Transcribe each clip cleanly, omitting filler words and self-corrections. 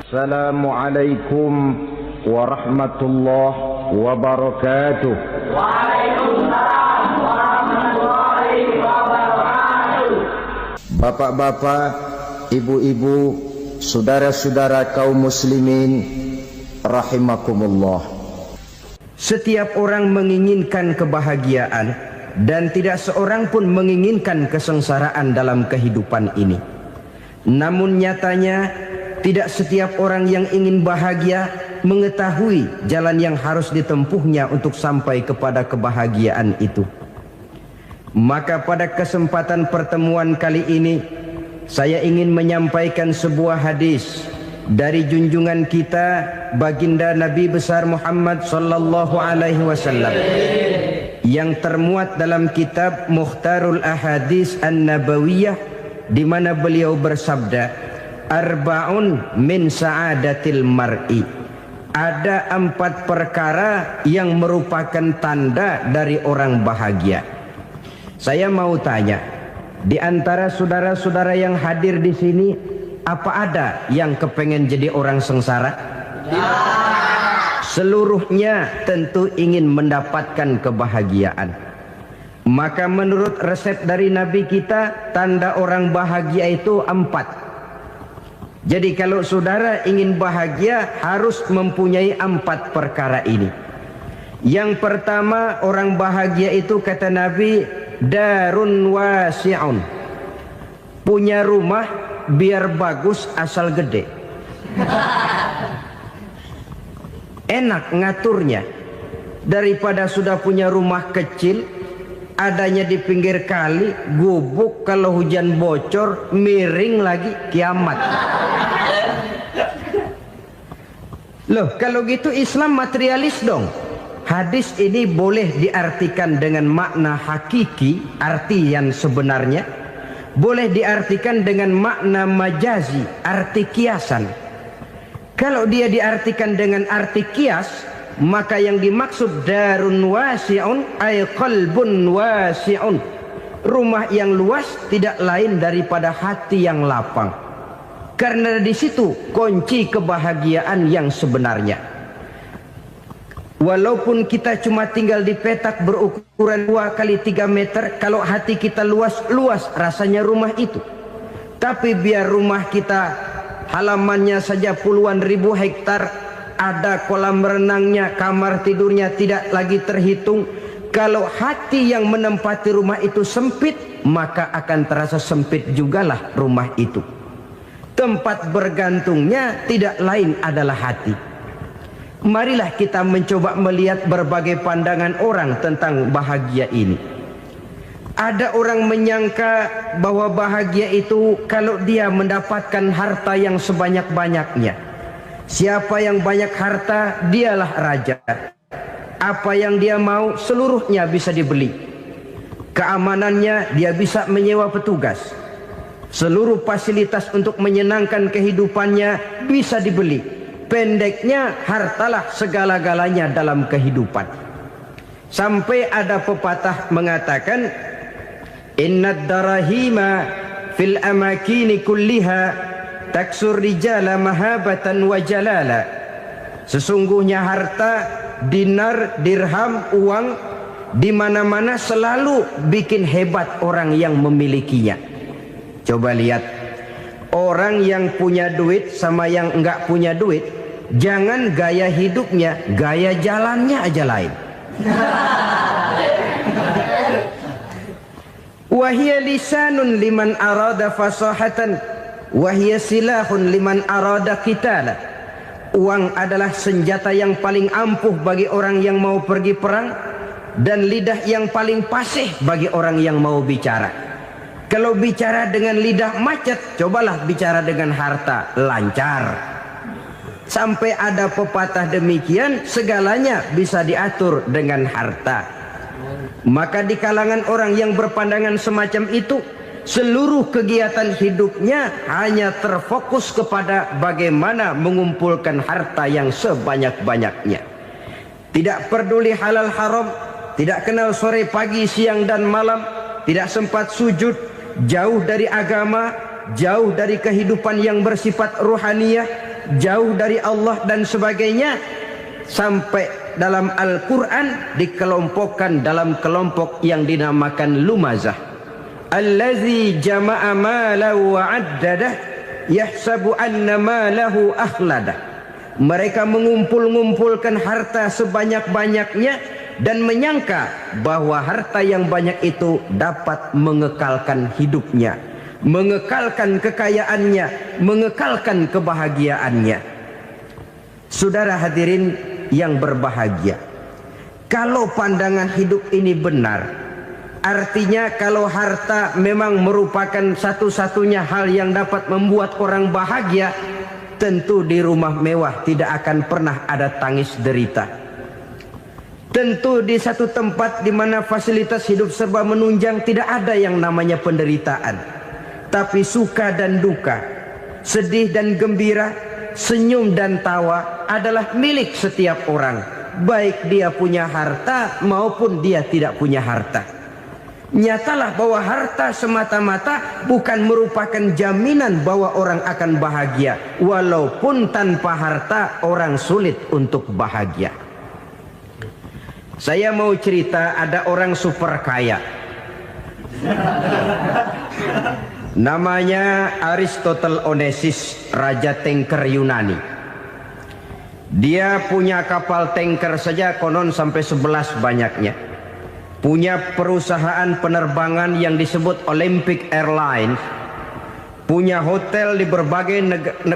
Assalamualaikum warahmatullahi wabarakatuh. Waalaikumsalam warahmatullahi wabarakatuh. Bapak-bapak, ibu-ibu, saudara-saudara kaum muslimin rahimakumullah. Setiap orang menginginkan kebahagiaan dan tidak seorang pun menginginkan kesengsaraan dalam kehidupan ini. Namun nyatanya tidak setiap orang yang ingin bahagia mengetahui jalan yang harus ditempuhnya untuk sampai kepada kebahagiaan itu. Maka pada kesempatan pertemuan kali ini saya ingin menyampaikan sebuah hadis dari junjungan kita baginda Nabi besar Muhammad sallallahu alaihi wasallam yang termuat dalam kitab Mukhtarul Ahadits An-Nabawiyah, di mana beliau bersabda, arba'un min sa'adatil mar'i. Ada 4 perkara yang merupakan tanda dari orang bahagia. Saya mau tanya, di antara saudara-saudara yang hadir di sini, apa ada yang kepengen jadi orang sengsara? Seluruhnya tentu ingin mendapatkan kebahagiaan. Maka menurut resep dari Nabi kita, tanda orang bahagia itu 4. Jadi kalau saudara ingin bahagia harus mempunyai 4 perkara ini. Yang pertama, orang bahagia itu kata Nabi, darun wasi'un. Punya rumah biar bagus asal gede. Enak ngaturnya. Daripada sudah punya rumah kecil, adanya di pinggir kali, gubuk, kalau hujan bocor, miring lagi, kiamat. Loh, kalau gitu Islam materialis dong. Hadis ini boleh diartikan dengan makna hakiki, arti yang sebenarnya. Boleh diartikan dengan makna majazi, arti kiasan. Kalau dia diartikan dengan arti kias, maka yang dimaksud darun wasi'un ay qalbun wasi'un. Rumah yang luas tidak lain daripada hati yang lapang. Karena di situ kunci kebahagiaan yang sebenarnya. Walaupun kita cuma tinggal di petak berukuran 2 kali 3 meter, kalau hati kita luas rasanya rumah itu. Tapi biar rumah kita halamannya saja puluhan ribu hektar, ada kolam renangnya, kamar tidurnya tidak lagi terhitung. Kalau hati yang menempati rumah itu sempit, maka akan terasa sempit jugalah rumah itu. Tempat bergantungnya tidak lain adalah hati. Marilah kita mencoba melihat berbagai pandangan orang tentang bahagia ini. Ada orang menyangka bahwa bahagia itu kalau dia mendapatkan harta yang sebanyak-banyaknya. Siapa yang banyak harta, dialah raja. Apa yang dia mau, seluruhnya bisa dibeli. Keamanannya, dia bisa menyewa petugas. Seluruh fasilitas untuk menyenangkan kehidupannya bisa dibeli. Pendeknya, hartalah segala-galanya dalam kehidupan. Sampai ada pepatah mengatakan, innad darahima fil amakini kulliha taksur rijala mahabatan wa jalala. Sesungguhnya harta, dinar, dirham, uang di mana-mana selalu bikin hebat orang yang memilikinya. Coba lihat, orang yang punya duit sama yang enggak punya duit, jangan gaya hidupnya, gaya jalannya aja lain. Wahia lisanun liman arada fasahatan, wahia silahun liman arada qitala. Uang adalah senjata yang paling ampuh bagi orang yang mau pergi perang, dan lidah yang paling fasih bagi orang yang mau bicara. Kalau bicara dengan lidah macet, cobalah bicara dengan harta, lancar. Sampai ada pepatah demikian, segalanya bisa diatur dengan harta. Maka di kalangan orang yang berpandangan semacam itu, seluruh kegiatan hidupnya hanya terfokus kepada bagaimana mengumpulkan harta yang sebanyak-banyaknya. Tidak peduli halal haram, tidak kenal sore pagi siang dan malam, tidak sempat sujud, jauh dari agama, jauh dari kehidupan yang bersifat ruhaniyah, jauh dari Allah dan sebagainya, sampai dalam Al-Quran dikelompokkan dalam kelompok yang dinamakan lumazah. Allazi jama'a malahu wa'addadah yahsabu anna malahu akhladah. Mereka mengumpul-ngumpulkan harta sebanyak-banyaknya dan menyangka bahwa harta yang banyak itu dapat mengekalkan hidupnya, mengekalkan kekayaannya, mengekalkan kebahagiaannya. Saudara hadirin yang berbahagia, kalau pandangan hidup ini benar, artinya kalau harta memang merupakan satu-satunya hal yang dapat membuat orang bahagia, tentu di rumah mewah tidak akan pernah ada tangis derita. Tentu di satu tempat di mana fasilitas hidup serba menunjang tidak ada yang namanya penderitaan. Tapi suka dan duka, sedih dan gembira, senyum dan tawa adalah milik setiap orang, baik dia punya harta maupun dia tidak punya harta. Nyatalah bahwa harta semata-mata bukan merupakan jaminan bahwa orang akan bahagia, walaupun tanpa harta orang sulit untuk bahagia. Saya mau cerita, ada orang super kaya, namanya Aristotle Onesius, raja tanker Yunani. Dia punya kapal tanker saja konon sampai 11 banyaknya. Punya perusahaan penerbangan yang disebut Olympic Airlines. Punya hotel di berbagai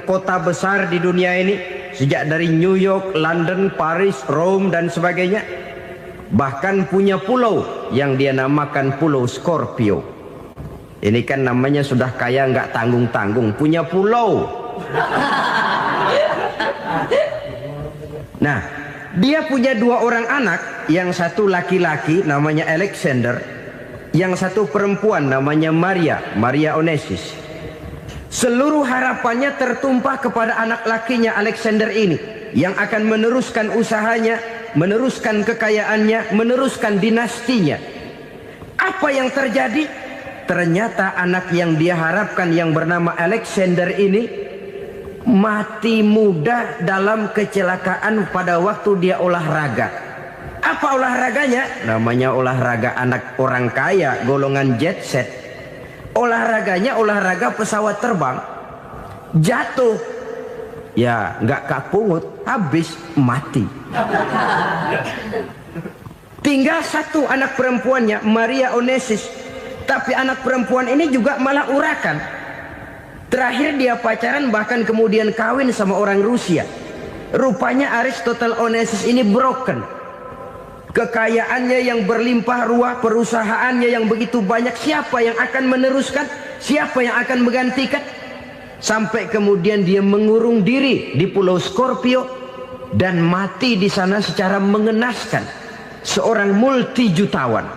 kota besar di dunia ini, sejak dari New York, London, Paris, Rome dan sebagainya. Bahkan punya pulau yang dia namakan Pulau Scorpio. Ini kan namanya sudah kaya nggak tanggung-tanggung, punya pulau. Nah, dia punya 2 orang anak, yang satu laki-laki namanya Alexander, yang satu perempuan namanya Maria Onesius. Seluruh harapannya tertumpah kepada anak lakinya Alexander ini, yang akan meneruskan usahanya, meneruskan kekayaannya, meneruskan dinastinya. Apa yang terjadi? Ternyata anak yang dia harapkan yang bernama Alexander ini mati muda dalam kecelakaan pada waktu dia olahraga. Apa olahraganya? Namanya olahraga anak orang kaya, golongan jet set. Olahraganya olahraga pesawat terbang. Jatuh, ya nggak kapungut, habis mati. Tinggal satu anak perempuannya, Maria Onesius. Tapi anak perempuan ini juga malah urakan. Terakhir dia pacaran, bahkan kemudian kawin sama orang Rusia. Rupanya Aristotle Onesius ini broken. Kekayaannya yang berlimpah ruah, perusahaannya yang begitu banyak, siapa yang akan meneruskan? Siapa yang akan menggantikan? Sampai kemudian dia mengurung diri di Pulau Scorpio dan mati di sana secara mengenaskan. Seorang multi jutawan,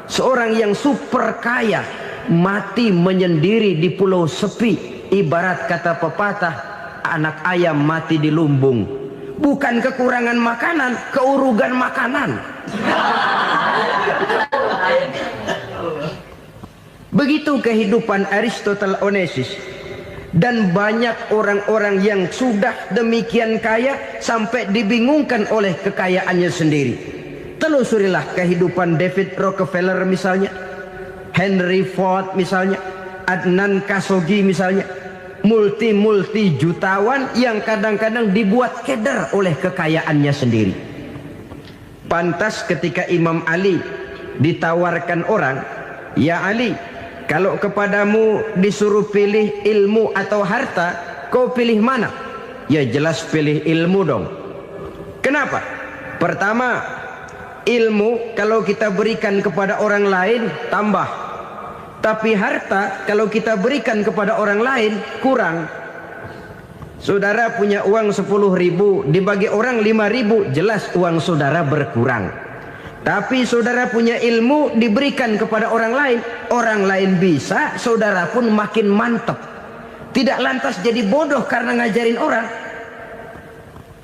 seorang yang super kaya, mati menyendiri di pulau sepi. Ibarat kata pepatah, anak ayam mati di lumbung. Bukan kekurangan makanan, keurugan makanan. Begitu kehidupan Aristotle Onesius. Dan banyak orang-orang yang sudah demikian kaya sampai dibingungkan oleh kekayaannya sendiri. Telusurilah kehidupan David Rockefeller misalnya, Henry Ford misalnya, Adnan Khashoggi misalnya. Multi jutawan yang kadang-kadang dibuat keder oleh kekayaannya sendiri. Pantas ketika Imam Ali ditawarkan orang, "Ya Ali, kalau kepadamu disuruh pilih ilmu atau harta, kau pilih mana?" Ya jelas pilih ilmu dong. Kenapa? Pertama, ilmu kalau kita berikan kepada orang lain tambah. Tapi harta kalau kita berikan kepada orang lain kurang. Saudara punya uang 10.000, dibagi orang 5.000, jelas uang saudara berkurang. Tapi saudara punya ilmu diberikan kepada orang lain bisa, saudara pun makin mantap. Tidak lantas jadi bodoh karena ngajarin orang.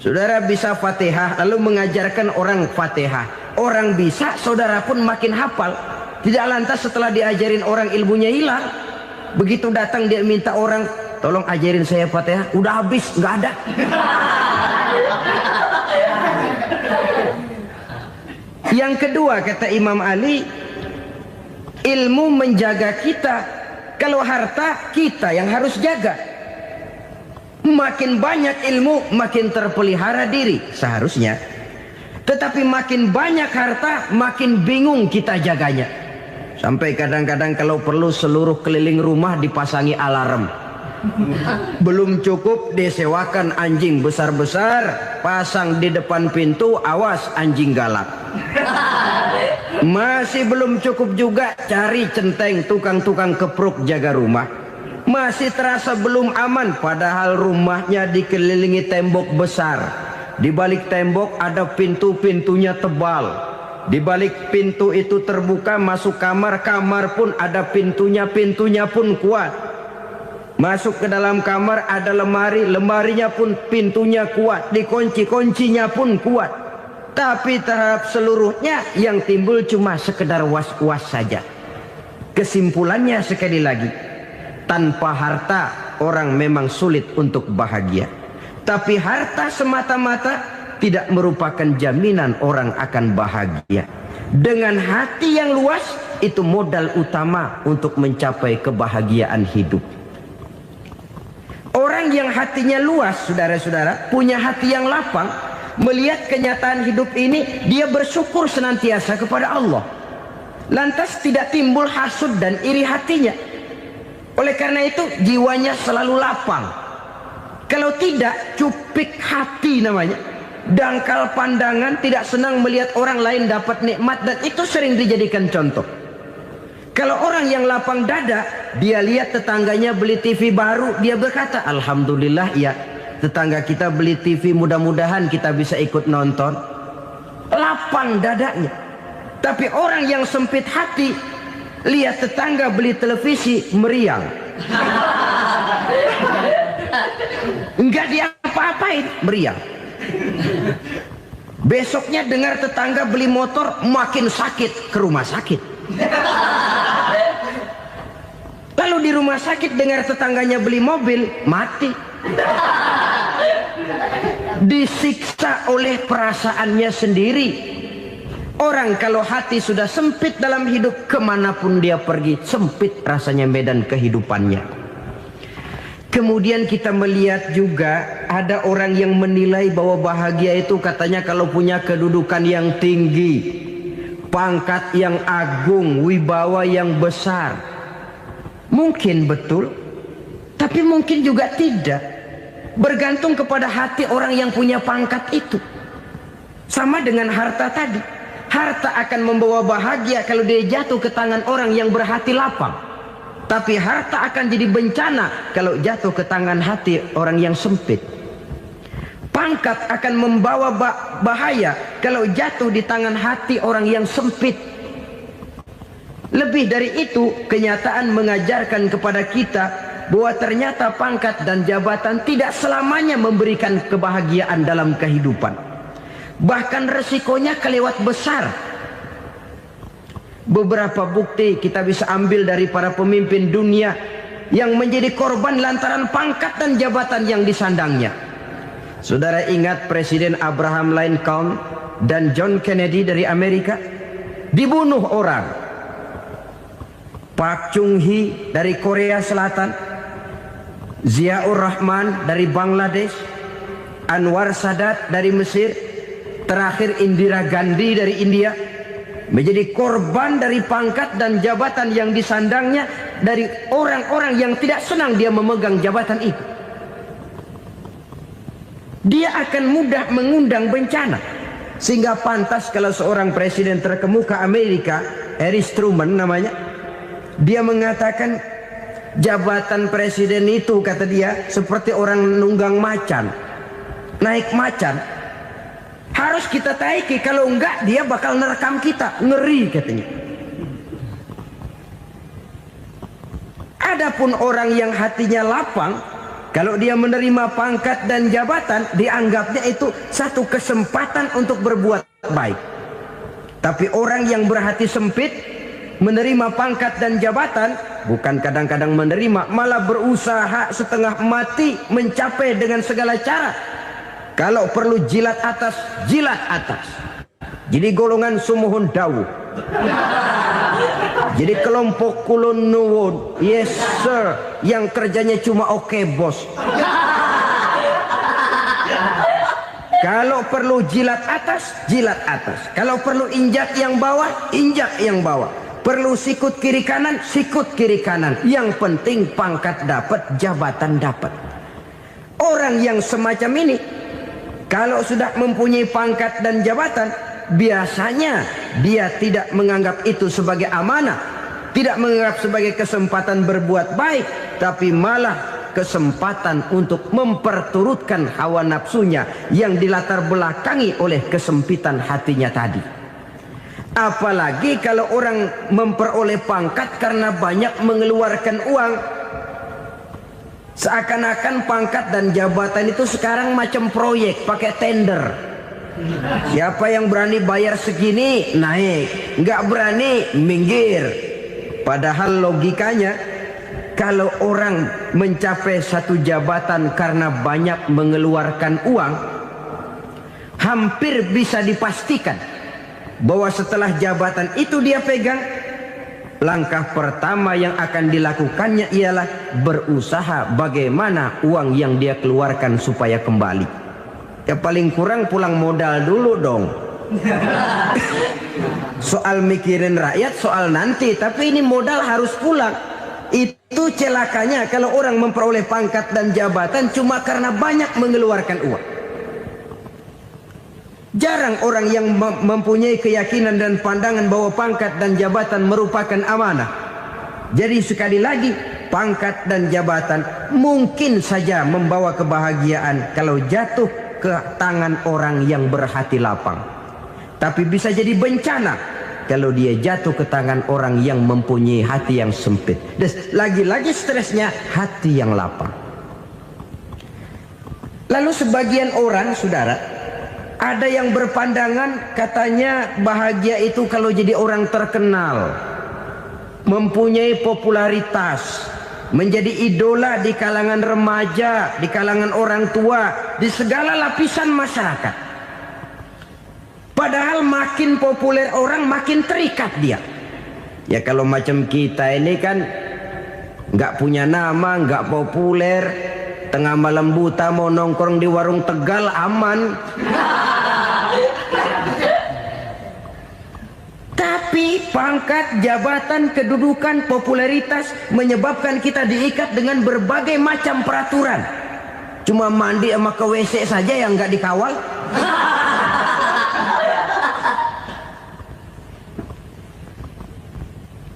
Saudara bisa Fatihah lalu mengajarkan orang Fatihah. Orang bisa, saudara pun makin hafal. Tidak lantas setelah diajarin orang ilmunya hilang. Begitu datang dia minta orang tolong ajarin saya Fatihah. Udah habis, nggak ada. Yang kedua kata Imam Ali, ilmu menjaga kita. Kalau harta kita yang harus jaga. Makin banyak ilmu makin terpelihara diri seharusnya. Tetapi makin banyak harta makin bingung kita jaganya. Sampai kadang-kadang kalau perlu seluruh keliling rumah dipasangi alarm. Belum cukup disewakan anjing besar-besar, pasang di depan pintu, awas anjing galak. Masih belum cukup juga cari centeng tukang-tukang kepruk jaga rumah. Masih terasa belum aman, padahal rumahnya dikelilingi tembok besar. Di balik tembok ada pintu-pintunya tebal. Di balik pintu itu terbuka masuk kamar, kamar pun ada pintunya, pintunya pun kuat. Masuk ke dalam kamar ada lemari, lemarinya pun pintunya kuat, dikunci, kuncinya pun kuat. Tapi terhadap seluruhnya yang timbul cuma sekedar was-was saja. Kesimpulannya sekali lagi, tanpa harta orang memang sulit untuk bahagia. Tapi harta semata-mata tidak merupakan jaminan orang akan bahagia. Dengan hati yang luas, itu modal utama untuk mencapai kebahagiaan hidup. Orang yang hatinya luas, saudara-saudara, punya hati yang lapang, melihat kenyataan hidup ini, dia bersyukur senantiasa kepada Allah. Lantas tidak timbul hasud dan iri hatinya. Oleh karena itu jiwanya selalu lapang. Kalau tidak, cupik hati namanya. Dangkal pandangan, tidak senang melihat orang lain dapat nikmat, dan itu sering dijadikan contoh. Kalau orang yang lapang dada, dia lihat tetangganya beli TV baru, dia berkata, alhamdulillah ya, tetangga kita beli TV, mudah-mudahan kita bisa ikut nonton. Lapang dadanya. Tapi orang yang sempit hati, lihat tetangga beli televisi, meriang. Enggak diapa-apain, meriang. Besoknya dengar tetangga beli motor, makin sakit, ke rumah sakit. Lalu di rumah sakit dengar tetangganya beli mobil, mati. Disiksa oleh perasaannya sendiri. Orang kalau hati sudah sempit dalam hidup, kemanapun dia pergi, sempit rasanya medan kehidupannya. Kemudian kita melihat juga ada orang yang menilai bahwa bahagia itu katanya kalau punya kedudukan yang tinggi, pangkat yang agung, wibawa yang besar. Mungkin betul, tapi mungkin juga tidak. Bergantung kepada hati orang yang punya pangkat itu. Sama dengan harta tadi. Harta akan membawa bahagia kalau dia jatuh ke tangan orang yang berhati lapang. Tapi harta akan jadi bencana kalau jatuh ke tangan hati orang yang sempit. Pangkat akan membawa bahaya kalau jatuh di tangan hati orang yang sempit. Lebih dari itu, kenyataan mengajarkan kepada kita bahwa ternyata pangkat dan jabatan tidak selamanya memberikan kebahagiaan dalam kehidupan. Bahkan resikonya kelewat besar. Beberapa bukti kita bisa ambil dari para pemimpin dunia yang menjadi korban lantaran pangkat dan jabatan yang disandangnya. Saudara ingat Presiden Abraham Lincoln dan John Kennedy dari Amerika? Dibunuh orang. Park Chung-hee dari Korea Selatan, Ziaur Rahman dari Bangladesh, Anwar Sadat dari Mesir, terakhir Indira Gandhi dari India, menjadi korban dari pangkat dan jabatan yang disandangnya dari orang-orang yang tidak senang dia memegang jabatan itu. Dia akan mudah mengundang bencana. Sehingga pantas kalau seorang presiden terkemuka Amerika, Harry Truman namanya, dia mengatakan jabatan presiden itu, kata dia, seperti orang nunggang macan. Naik macan harus kita taiki, kalau enggak dia bakal nerekam kita, ngeri katanya. Adapun orang yang hatinya lapang, kalau dia menerima pangkat dan jabatan, dianggapnya itu satu kesempatan untuk berbuat baik. Tapi orang yang berhati sempit, menerima pangkat dan jabatan, bukan kadang-kadang menerima, malah berusaha setengah mati mencapai dengan segala cara. Kalau perlu jilat atas, jilat atas. Jadi golongan sumuhun dawu. Jadi kelompok kulon nuwun, yes sir, yang kerjanya cuma oke bos. Kalau perlu jilat atas, jilat atas. Kalau perlu injak yang bawah, injak yang bawah. Perlu sikut kiri kanan, sikut kiri kanan. Yang penting pangkat dapat, jabatan dapat. Orang yang semacam ini, kalau sudah mempunyai pangkat dan jabatan, biasanya dia tidak menganggap itu sebagai amanah, tidak menganggap sebagai kesempatan berbuat baik, tapi malah kesempatan untuk memperturutkan hawa nafsunya yang dilatar belakangi oleh kesempitan hatinya tadi. Apalagi kalau orang memperoleh pangkat karena banyak mengeluarkan uang. Seakan-akan pangkat dan jabatan itu sekarang macam proyek, pakai tender. Siapa yang berani bayar segini naik, nggak berani minggir. Padahal logikanya, kalau orang mencapai satu jabatan karena banyak mengeluarkan uang, hampir bisa dipastikan bahwa setelah jabatan itu dia pegang, langkah pertama yang akan dilakukannya ialah berusaha bagaimana uang yang dia keluarkan supaya kembali. Ya paling kurang pulang modal dulu dong. Soal mikirin rakyat soal nanti, tapi ini modal harus pulang. Itu celakanya kalau orang memperoleh pangkat dan jabatan cuma karena banyak mengeluarkan uang. Jarang orang yang mempunyai keyakinan dan pandangan bahwa pangkat dan jabatan merupakan amanah. Jadi sekali lagi, pangkat dan jabatan mungkin saja membawa kebahagiaan kalau jatuh ke tangan orang yang berhati lapang. Tapi bisa jadi bencana kalau dia jatuh ke tangan orang yang mempunyai hati yang sempit. Dan lagi-lagi stresnya hati yang lapang. Lalu sebagian orang, saudara, ada yang berpandangan katanya bahagia itu kalau jadi orang terkenal, mempunyai popularitas, menjadi idola di kalangan remaja, di kalangan orang tua, di segala lapisan masyarakat. Padahal makin populer orang makin terikat dia. Ya kalau macam kita ini kan nggak punya nama, nggak populer, tengah malam buta mau nongkrong di warung Tegal aman. Tapi pangkat, jabatan, kedudukan, popularitas menyebabkan kita diikat dengan berbagai macam peraturan. Cuma mandi sama ke WC saja yang nggak dikawal.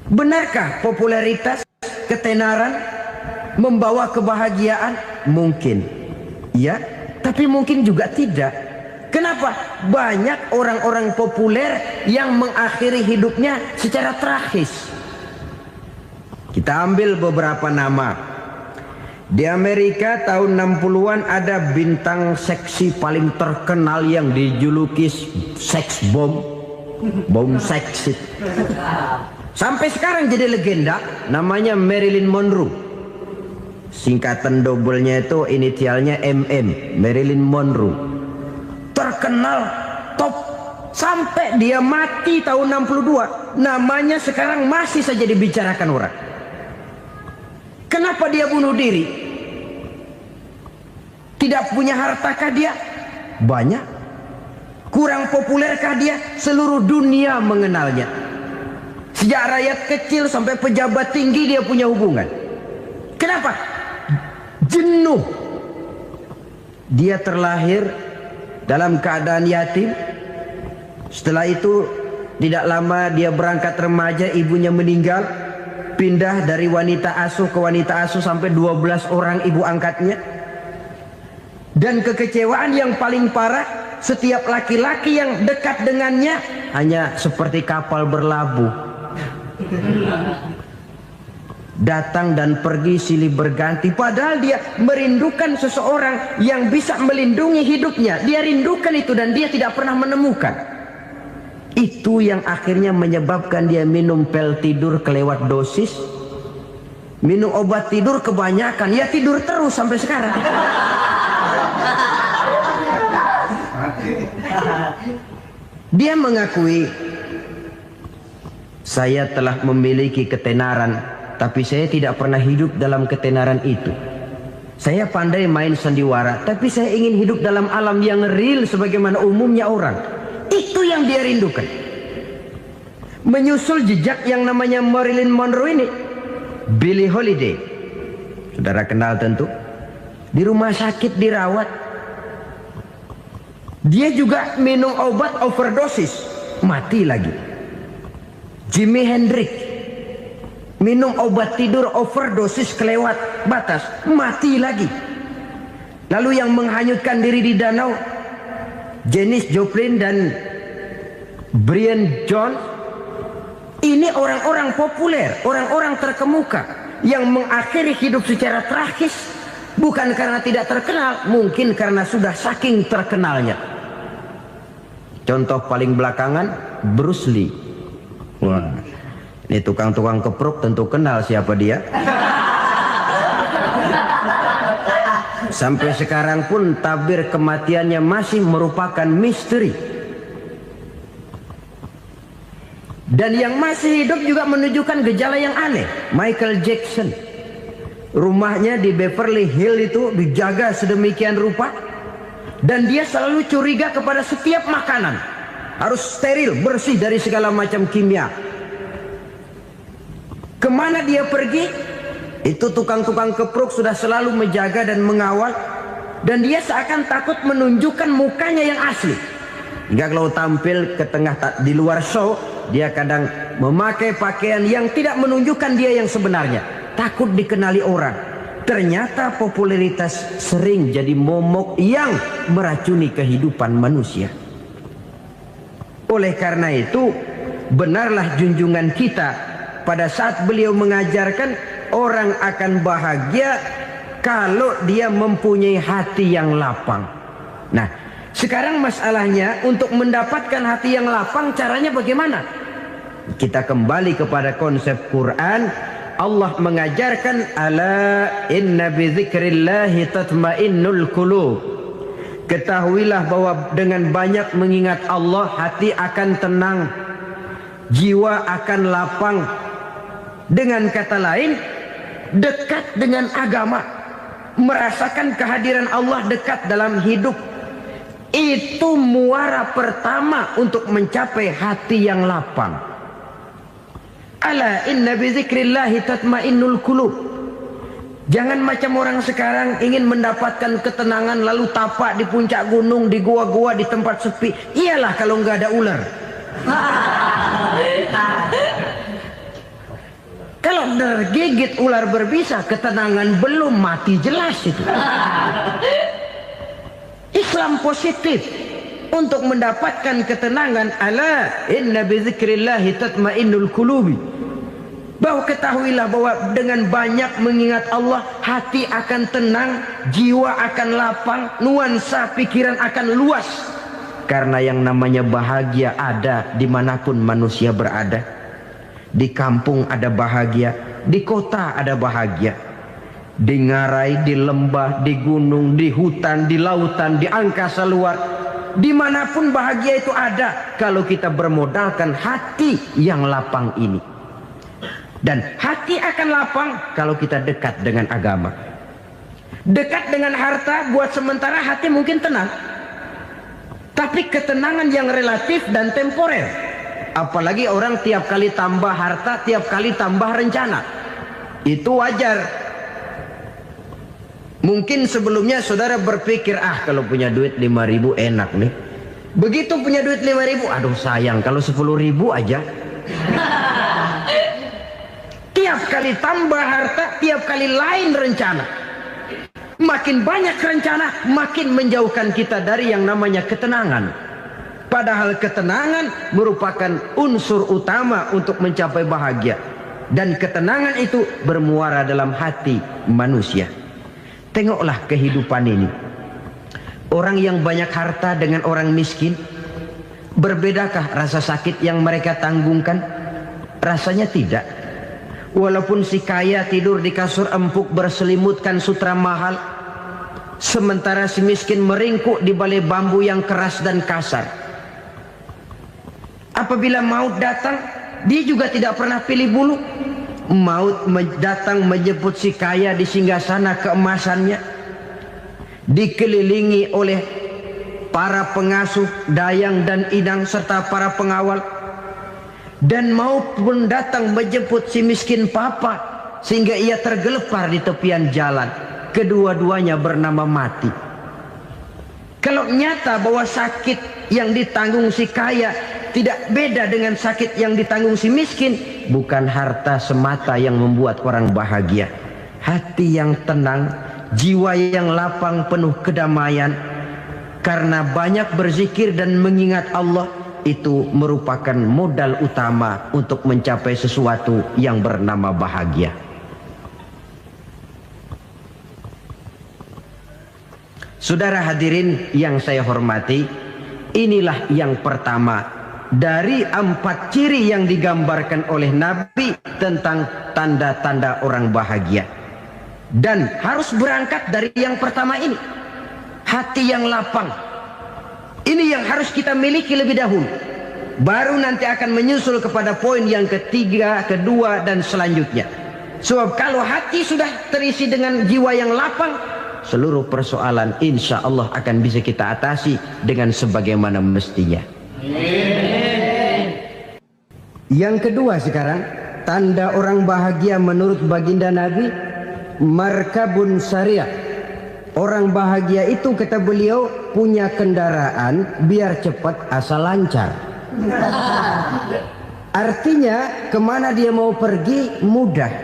Benarkah popularitas, ketenaran membawa kebahagiaan? Mungkin. Ya, tapi mungkin juga tidak. Kenapa? Banyak orang-orang populer yang mengakhiri hidupnya secara tragis. Kita ambil beberapa nama. Di Amerika tahun 60-an ada bintang seksi paling terkenal yang dijuluki sex bomb. Bom seksi. Sampai sekarang jadi legenda, namanya Marilyn Monroe. Singkatan double-nya itu inisialnya MM, Marilyn Monroe. Terkenal, top, sampai dia mati tahun 62. Namanya sekarang masih saja dibicarakan orang. Kenapa dia bunuh diri? Tidak punya hartakah dia? Banyak. Kurang populerkah dia? Seluruh dunia mengenalnya. Sejak rakyat kecil sampai pejabat tinggi dia punya hubungan. Kenapa? Jenuh. Dia terlahir dalam keadaan yatim. Setelah itu tidak lama dia berangkat remaja, ibunya meninggal. Pindah dari wanita asuh ke wanita asuh sampai 12 orang ibu angkatnya. Dan kekecewaan yang paling parah, setiap laki-laki yang dekat dengannya hanya seperti kapal berlabuh. Datang dan pergi silih berganti. Padahal dia merindukan seseorang yang bisa melindungi hidupnya. Dia rindukan itu dan dia tidak pernah menemukan. Itu yang akhirnya menyebabkan dia minum pil tidur kelewat dosis, minum obat tidur kebanyakan, ya tidur terus sampai sekarang. Dia mengakui, saya telah memiliki ketenaran, tapi saya tidak pernah hidup dalam ketenaran itu. Saya pandai main sandiwara, tapi saya ingin hidup dalam alam yang real sebagaimana umumnya orang. Itu yang dia rindukan. Menyusul jejak yang namanya Marilyn Monroe ini, Billie Holiday, saudara kenal tentu, di rumah sakit dirawat. Dia juga minum obat overdosis, mati lagi. Jimi Hendrix minum obat tidur overdosis kelewat batas, mati lagi. Lalu yang menghanyutkan diri di danau, Janis Joplin dan Brian Jones. Ini orang-orang populer, orang-orang terkemuka yang mengakhiri hidup secara tragis, bukan karena tidak terkenal, mungkin karena sudah saking terkenalnya. Contoh paling belakangan, Bruce Lee. Wah, ini tukang-tukang kepruk tentu kenal siapa dia. Sampai sekarang pun tabir kematiannya masih merupakan misteri. Dan yang masih hidup juga menunjukkan gejala yang aneh. Michael Jackson, rumahnya di Beverly Hills itu dijaga sedemikian rupa, dan dia selalu curiga kepada setiap makanan harus steril, bersih dari segala macam kimia. Kemana dia pergi, itu tukang-tukang kepruk sudah selalu menjaga dan mengawal, dan dia seakan takut menunjukkan mukanya yang asli. Hingga kalau tampil ke tengah di luar show, dia kadang memakai pakaian yang tidak menunjukkan dia yang sebenarnya, takut dikenali orang. Ternyata popularitas sering jadi momok yang meracuni kehidupan manusia. Oleh karena itu, benarlah junjungan kita pada saat beliau mengajarkan orang akan bahagia kalau dia mempunyai hati yang lapang. Nah, sekarang masalahnya untuk mendapatkan hati yang lapang, caranya bagaimana? Kita kembali kepada konsep Quran. Allah mengajarkan, ala inna bi dzikrillahi tatmainnul qulub. Ketahuilah bahwa dengan banyak mengingat Allah, hati akan tenang, jiwa akan lapang. Dengan kata lain, dekat dengan agama, merasakan kehadiran Allah dekat dalam hidup, itu muara pertama untuk mencapai hati yang lapang. Ala inna bi dzikrillahi tatmainnul qulub. Jangan macam orang sekarang ingin mendapatkan ketenangan lalu tapak di puncak gunung, di gua-gua, di tempat sepi. Iyalah kalau nggak ada ular. Kalau tergigit ular berbisa, ketenangan belum, mati jelas itu. Islam positif untuk mendapatkan ketenangan. Ala inna bi dzikrillahi tatmainnul qulubi. Bahwa ketahuilah bahwa dengan banyak mengingat Allah, hati akan tenang, jiwa akan lapang, nuansa pikiran akan luas. Karena yang namanya bahagia ada dimanapun manusia berada. Di kampung ada bahagia, di kota ada bahagia, di ngarai, di lembah, di gunung, di hutan, di lautan, di angkasa luar, dimanapun bahagia itu ada kalau kita bermodalkan hati yang lapang ini. Dan hati akan lapang kalau kita dekat dengan agama. Dekat dengan harta buat sementara hati mungkin tenang, tapi ketenangan yang relatif dan temporer. Apalagi orang tiap kali tambah harta, tiap kali tambah rencana. Itu wajar. Mungkin sebelumnya saudara berpikir, kalau punya duit 5.000 enak nih. Begitu punya duit 5.000, aduh sayang kalau 10.000 aja. Tiap kali tambah harta, tiap kali lain rencana. Makin banyak rencana, makin menjauhkan kita dari yang namanya ketenangan. Padahal ketenangan merupakan unsur utama untuk mencapai bahagia. Dan ketenangan itu bermuara dalam hati manusia. Tengoklah kehidupan ini. Orang yang banyak harta dengan orang miskin, Berbedakah rasa sakit yang mereka tanggungkan? Rasanya tidak. Walaupun si kaya tidur di kasur empuk berselimutkan sutra mahal, sementara si miskin meringkuk di balai bambu yang keras dan kasar. Apabila maut datang, dia juga tidak pernah pilih bulu. Maut datang menjemput si kaya di singgasana keemasannya, dikelilingi oleh para pengasuh, dayang dan idang serta para pengawal. Dan maut pun datang menjemput si miskin papa sehingga ia tergelepar di tepian jalan. Kedua-duanya bernama mati. Kalau nyata bahwa sakit yang ditanggung si kaya tidak beda dengan sakit yang ditanggung si miskin, bukan harta semata yang membuat orang bahagia. Hati yang tenang, jiwa yang lapang penuh kedamaian karena banyak berzikir dan mengingat Allah, itu merupakan modal utama untuk mencapai sesuatu yang bernama bahagia. Saudara hadirin yang saya hormati, inilah yang pertama dari 4 ciri yang digambarkan oleh Nabi tentang tanda-tanda orang bahagia. Dan harus berangkat dari yang pertama ini, hati yang lapang. Ini yang harus kita miliki lebih dahulu. Baru nanti akan menyusul kepada poin yang ketiga, kedua dan selanjutnya. Sebab kalau hati sudah terisi dengan jiwa yang lapang, seluruh persoalan insya Allah akan bisa kita atasi dengan sebagaimana mestinya. Yang kedua sekarang, tanda orang bahagia menurut baginda Nabi, markabun syariah. Orang bahagia itu, kata beliau, punya kendaraan biar cepat asal lancar. Artinya kemana dia mau pergi mudah.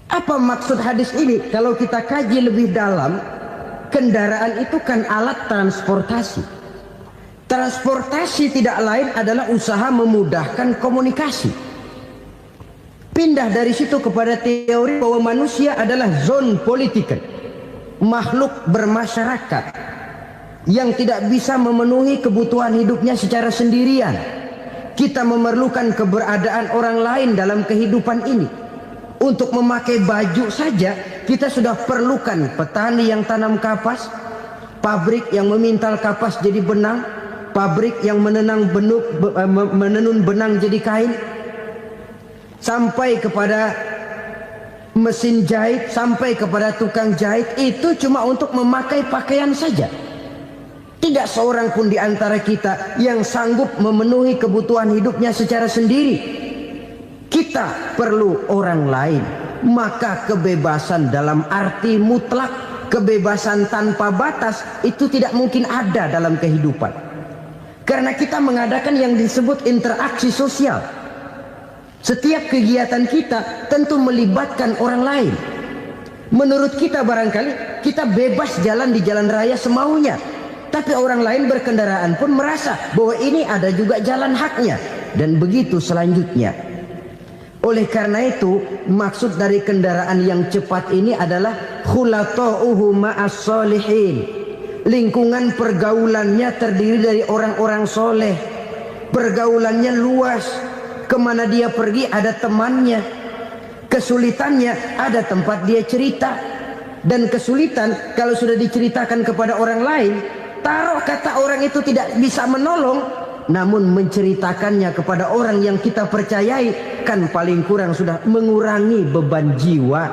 Apa maksud hadis ini? Kalau kita kaji lebih dalam, kendaraan itu kan alat transportasi. Transportasi tidak lain adalah usaha memudahkan komunikasi. Pindah dari situ kepada teori bahwa manusia adalah zon political, makhluk bermasyarakat yang tidak bisa memenuhi kebutuhan hidupnya secara sendirian. Kita memerlukan keberadaan orang lain dalam kehidupan ini. Untuk memakai baju saja kita sudah perlukan petani yang tanam kapas, pabrik yang memintal kapas jadi benang, pabrik yang menenun benang jadi kain, sampai kepada mesin jahit, sampai kepada tukang jahit. Itu cuma untuk memakai pakaian saja. Tidak seorang pun di antara kita yang sanggup memenuhi kebutuhan hidupnya secara sendiri. Kita perlu orang lain. Maka kebebasan dalam arti mutlak, kebebasan tanpa batas, itu tidak mungkin ada dalam kehidupan. Karena kita mengadakan yang disebut interaksi sosial. Setiap kegiatan kita tentu melibatkan orang lain. Menurut kita barangkali kita bebas jalan di jalan raya semaunya, tapi orang lain berkendaraan pun merasa bahwa ini ada juga jalan haknya, dan begitu selanjutnya. Oleh karena itu, maksud dari kendaraan yang cepat ini adalah khulata'uhu ma'as solihin. Lingkungan pergaulannya terdiri dari orang-orang soleh. Pergaulannya luas. Kemana dia pergi ada temannya. Kesulitannya ada tempat dia cerita. Dan kesulitan kalau sudah diceritakan kepada orang lain, taruh kata orang itu tidak bisa menolong, namun menceritakannya kepada orang yang kita percayai, kan paling kurang sudah mengurangi beban jiwa,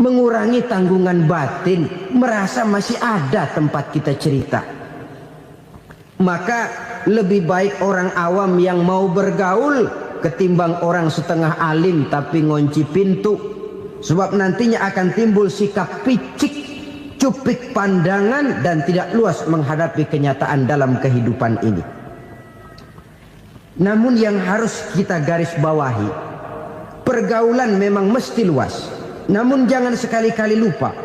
mengurangi tanggungan batin, merasa masih ada tempat kita cerita. Maka lebih baik orang awam yang mau bergaul ketimbang orang setengah alim tapi ngunci pintu. Sebab nantinya akan timbul sikap picik, cupik pandangan, dan tidak luas menghadapi kenyataan dalam kehidupan ini. Namun yang harus kita garis bawahi, pergaulan memang mesti luas. Namun jangan sekali-kali lupa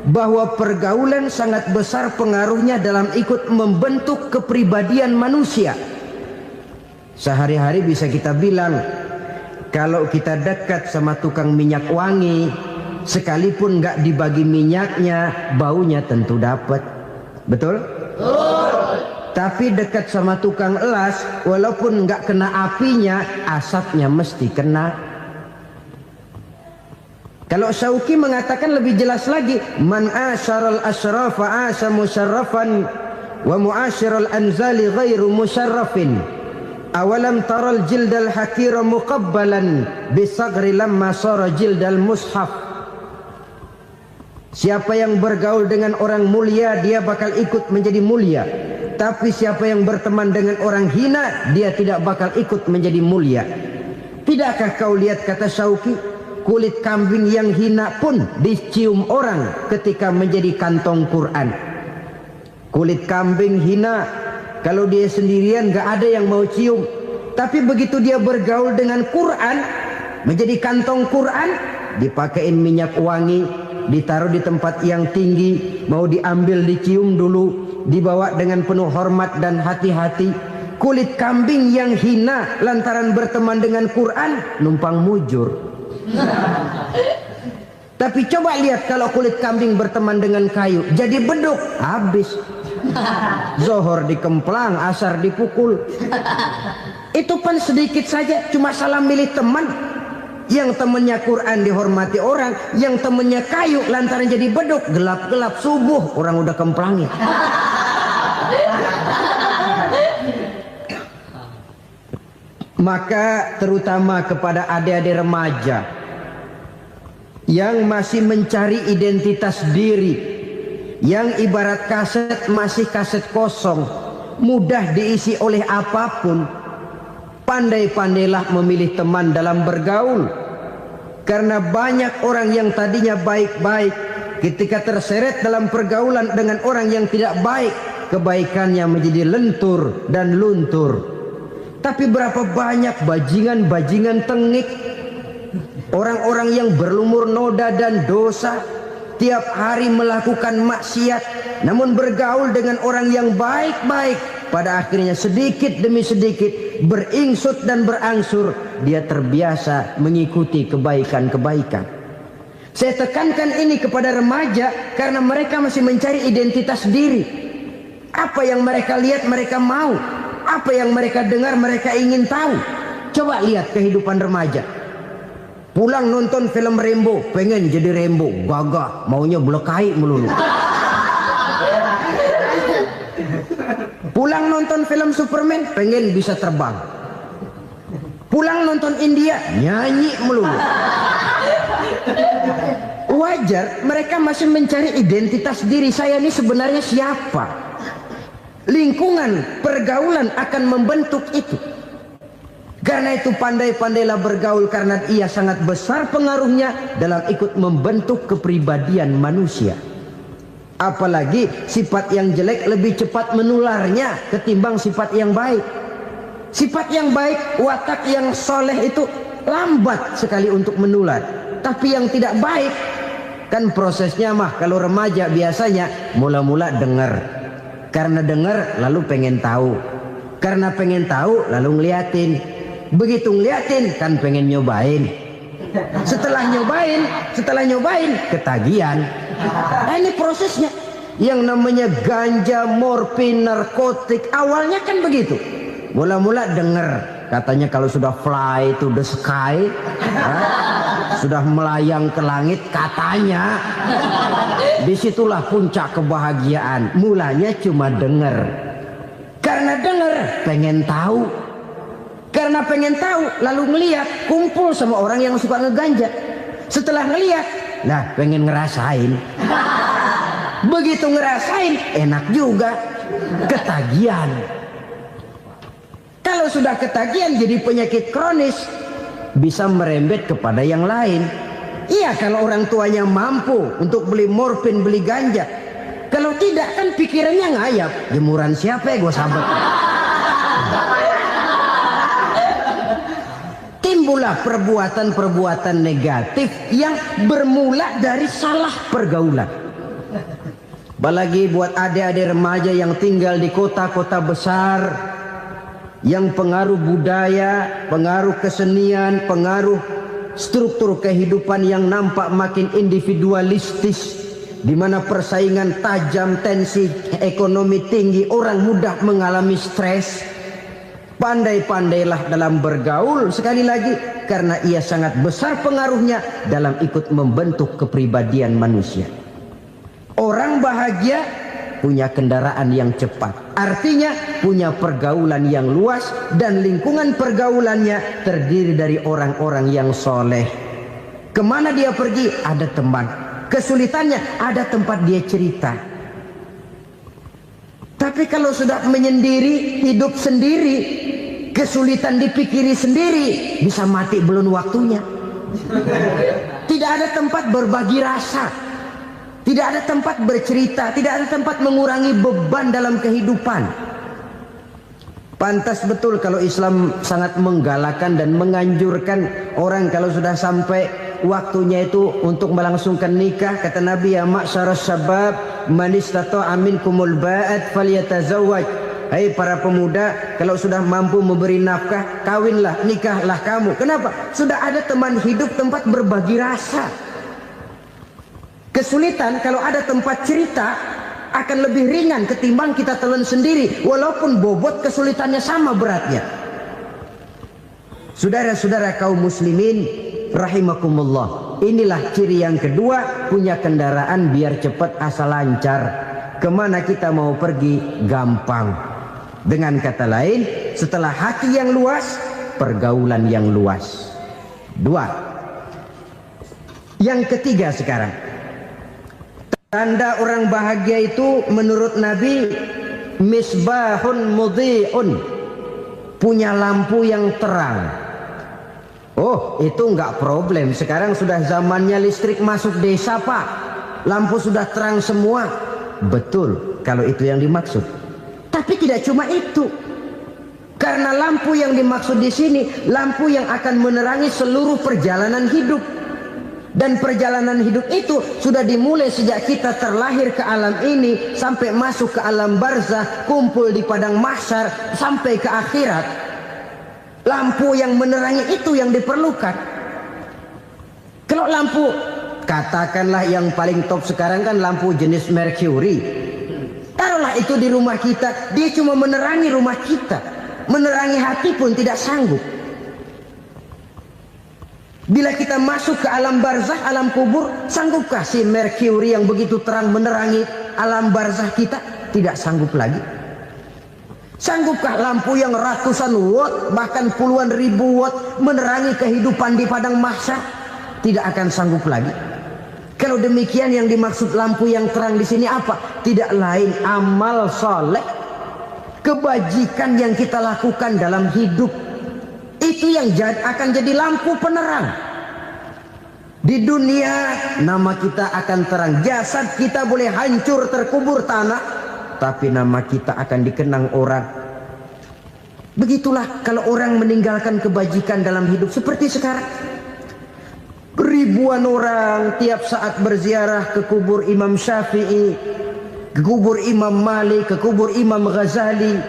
bahwa pergaulan sangat besar pengaruhnya dalam ikut membentuk kepribadian manusia. Sehari-hari bisa kita bilang, kalau kita dekat sama tukang minyak wangi, sekalipun nggak dibagi minyaknya, baunya tentu dapat. Betul? Tapi dekat sama tukang elas, walaupun nggak kena apinya, asapnya mesti kena. Kalau Syauqi mengatakan lebih jelas lagi, man asyaral asyrafa asa musyarrafan wa muasyiral anzali ghairu musyarrafin. Awalam taral jildal hakira muqabbalan bisagri lamma sara jildal mushaf. Siapa yang bergaul dengan orang mulia, dia bakal ikut menjadi mulia. Tapi siapa yang berteman dengan orang hina, dia tidak bakal ikut menjadi mulia. Tidakkah kau lihat, kata Syauqi, kulit kambing yang hina pun dicium orang ketika menjadi kantong Quran. Kulit kambing hina, kalau dia sendirian gak ada yang mau cium. Tapi begitu dia bergaul dengan Quran, menjadi kantong Quran, dipakein minyak wangi, ditaruh di tempat yang tinggi, mau diambil dicium dulu, dibawa dengan penuh hormat dan hati-hati. Kulit kambing yang hina lantaran berteman dengan Quran, numpang mujur. Tapi coba lihat kalau kulit kambing berteman dengan kayu, jadi beduk, habis. Zohor dikemplang, asar dipukul. Itu pun sedikit saja, cuma salah milih teman. Yang temannya Quran dihormati orang, yang temannya kayu lantaran jadi beduk, gelap-gelap subuh orang udah kemplangin. Maka terutama kepada adik-adik remaja yang masih mencari identitas diri, yang ibarat kaset masih kaset kosong, mudah diisi oleh apapun, pandai-pandailah memilih teman dalam bergaul. Karena banyak orang yang tadinya baik-baik, ketika terseret dalam pergaulan dengan orang yang tidak baik, kebaikannya menjadi lentur dan luntur. Tapi berapa banyak bajingan-bajingan tengik, orang-orang yang berlumur noda dan dosa, tiap hari melakukan maksiat, namun bergaul dengan orang yang baik-baik, pada akhirnya sedikit demi sedikit beringsut dan berangsur dia terbiasa mengikuti kebaikan-kebaikan. Saya tekankan ini kepada remaja karena mereka masih mencari identitas diri. Apa yang mereka lihat mereka mau, apa yang mereka dengar mereka ingin tahu. Coba lihat kehidupan remaja. Pulang nonton film Rambo, pengen jadi Rambo, gagah, maunya belekai melulu. Pulang nonton film Superman, pengen bisa terbang. Pulang nonton India, nyanyi melulu. Wajar, mereka masih mencari identitas diri. Saya ini sebenarnya siapa? Lingkungan, pergaulan akan membentuk itu. Karena itu pandai-pandailah bergaul, karena ia sangat besar pengaruhnya dalam ikut membentuk kepribadian manusia. Apalagi sifat yang jelek lebih cepat menularnya ketimbang sifat yang baik. Sifat yang baik, watak yang soleh itu lambat sekali untuk menular. Tapi yang tidak baik, kan prosesnya mah kalau remaja biasanya mula-mula dengar. Karena dengar lalu pengen tahu. Karena pengen tahu lalu ngeliatin. Begitu ngeliatin kan pengen nyobain. Setelah nyobain ketagihan. Nah, ini prosesnya. Yang namanya ganja, morfin, narkotik, awalnya kan begitu. Mula-mula dengar, katanya kalau sudah fly to the sky, sudah melayang ke langit, katanya disitulah puncak kebahagiaan. Mulanya cuma dengar. Karena dengar pengen tahu. Karena pengen tahu lalu ngeliat, kumpul sama orang yang suka ngeganja. Setelah ngeliat, nah pengen ngerasain. Begitu ngerasain enak juga, ketagihan. Kalau sudah ketagihan jadi penyakit kronis, bisa merembet kepada yang lain. Iya, kalau orang tuanya mampu untuk beli morfin, beli ganja. Kalau tidak kan pikirannya ngayap, jemuran siapa ya gue sahabat. Timbullah perbuatan-perbuatan negatif yang bermula dari salah pergaulan. Apalagi buat adik-adik remaja yang tinggal di kota-kota besar, yang pengaruh budaya, pengaruh kesenian, pengaruh struktur kehidupan yang nampak makin individualistis, di mana persaingan tajam, tensi ekonomi tinggi, orang mudah mengalami stres. Pandai-pandailah dalam bergaul, sekali lagi, karena ia sangat besar pengaruhnya dalam ikut membentuk kepribadian manusia. Orang bahagia punya kendaraan yang cepat, artinya punya pergaulan yang luas, dan lingkungan pergaulannya terdiri dari orang-orang yang soleh. Kemana dia pergi, ada teman. Kesulitannya, ada tempat dia cerita. Tapi kalau sudah menyendiri, hidup sendiri, kesulitan dipikiri sendiri, bisa mati belum waktunya. Tidak ada tempat berbagi rasa, tidak ada tempat bercerita, tidak ada tempat mengurangi beban dalam kehidupan. Pantas betul kalau Islam sangat menggalakkan dan menganjurkan orang kalau sudah sampai waktunya itu untuk melangsungkan nikah. Kata Nabi, ya ma'syaras syabab man istata'a minkumul ba'at falyatazawwaj. Hai para pemuda, kalau sudah mampu memberi nafkah, kawinlah, nikahlah kamu. Kenapa? Sudah ada teman hidup, tempat berbagi rasa. Kesulitan kalau ada tempat cerita akan lebih ringan ketimbang kita telan sendiri, walaupun bobot kesulitannya sama beratnya. Saudara-saudara kaum muslimin rahimakumullah, inilah ciri yang kedua, punya kendaraan biar cepat asal lancar. Kemana kita mau pergi gampang. Dengan kata lain, setelah hati yang luas, pergaulan yang luas. Dua. Yang ketiga sekarang, tanda orang bahagia itu menurut Nabi, misbahun mudhi'un, punya lampu yang terang. Oh, itu enggak problem. Sekarang sudah zamannya listrik masuk desa, Pak. Lampu sudah terang semua. Betul, kalau itu yang dimaksud. Tapi tidak cuma itu. Karena lampu yang dimaksud di sini, lampu yang akan menerangi seluruh perjalanan hidup. Dan perjalanan hidup itu sudah dimulai sejak kita terlahir ke alam ini, sampai masuk ke alam barzah, kumpul di padang mahsyar, sampai ke akhirat. Lampu yang menerangi itu yang diperlukan. Kalau lampu, katakanlah yang paling top sekarang kan lampu jenis Mercury. Taruhlah itu di rumah kita, dia cuma menerangi rumah kita, menerangi hati pun tidak sanggup. Bila kita masuk ke alam barzah, alam kubur, sanggupkah si Mercury yang begitu terang menerangi alam barzah kita? Tidak sanggup lagi. Sanggupkah lampu yang ratusan watt, bahkan puluhan ribu watt menerangi kehidupan di padang mahsyar? Tidak akan sanggup lagi. Kalau demikian, yang dimaksud lampu yang terang di sini apa? Tidak lain amal soleh, kebajikan yang kita lakukan dalam hidup. Itu yang akan jadi lampu penerang. Di dunia nama kita akan terang. Jasad kita boleh hancur terkubur tanah, tapi nama kita akan dikenang orang. Begitulah kalau orang meninggalkan kebajikan dalam hidup seperti sekarang. Ribuan orang tiap saat berziarah ke kubur Imam Syafi'i, ke kubur Imam Malik, ke kubur Imam Ghazali,